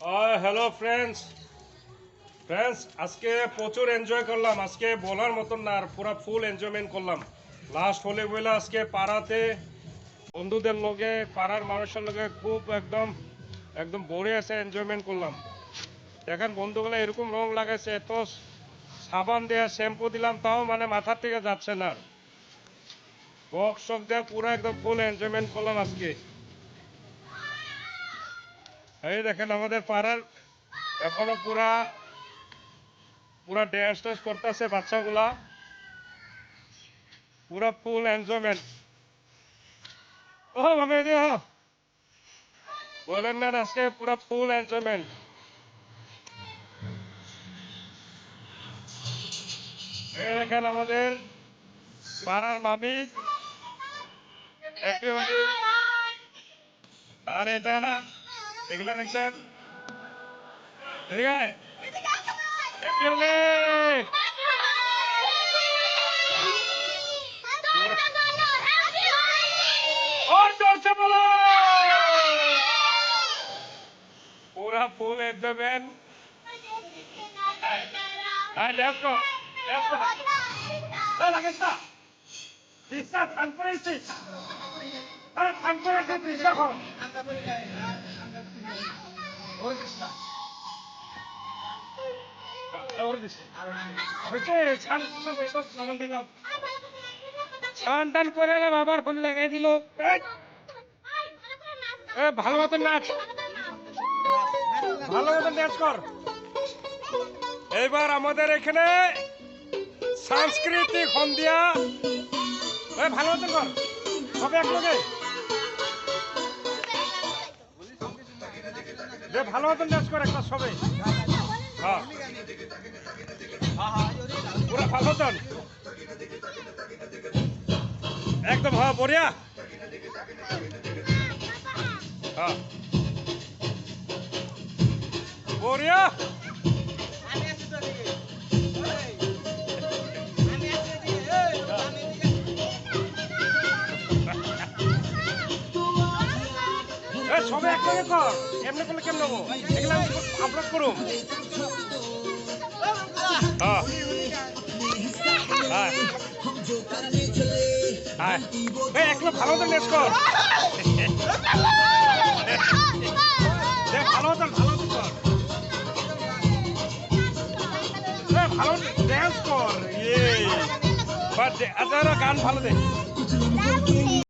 Hello friends আজকে প্রচুর enjoy করলাম। আজকে বলার মতন না, আর পুরো ফুল এনজয়মেন্ট করলাম। লাস্ট হলে বলে আজকে পাড়াতে বন্ধুদের লগে, পাড়ার মানুষের লগে খুব একদম একদম ভরে আছে, এনজয়মেন্ট করলাম। দেখেন বন্ধুগুলো এরকম রং লাগাইছে, এত সাবান দেওয়া শ্যাম্পু দিলাম, তাও মানে মাথার থেকে যাচ্ছে না। বক্স সব দেওয়া পুরো একদম ফুল এনজয়মেন্ট করলাম আজকে। এই দেখেন আমাদের পাড়ার এখনো পুরা পুরা ড্যান্স ট্যান্স করতেছে বাচ্চাগুলা, পুরা ফুল এনজয়মেন্ট। ও ভাবে বলেন না, আজকে পুরা ফুল এনজয়মেন্ট। এই দেখেন আমাদের পাড়ার মামি একেবারে, আর এটা না এগুলা দেখছেন, ঠিক আছে একেবারে और जोर से बोलो, पूरा फुल एंजॉयमेंट। लेफ्ट को लगे ना दिशा कॉन्फ्रेंस अरे कॉन्फ्रेंस दिशा को और दिशा ওকে ছান করে বাবার ফোন লাগাই দিল। ভালো মতন নাচ, ভালো মতন ডান্স কর। এইবার আমাদের এখানে সাংস্কৃতিক সন্ধ্যা, ভালো মতন কর সবে একলগে, ভালো মতন ডান্স কর একটা সবে। হ্যাঁ পুরা ভালো মতন একদম, হ্যাঁ বড়িয়া। হ্যাঁ বড়িয়া। সবে একসঙ্গে কর, এমনি করলে কেমন হবো, এগুলো আপলোড করুন। একলো ভালো মতন ড্যান্স কর, ভালো মতন ভালো মতন কর, ভালো ড্যান্স কর। গান ভালো দে।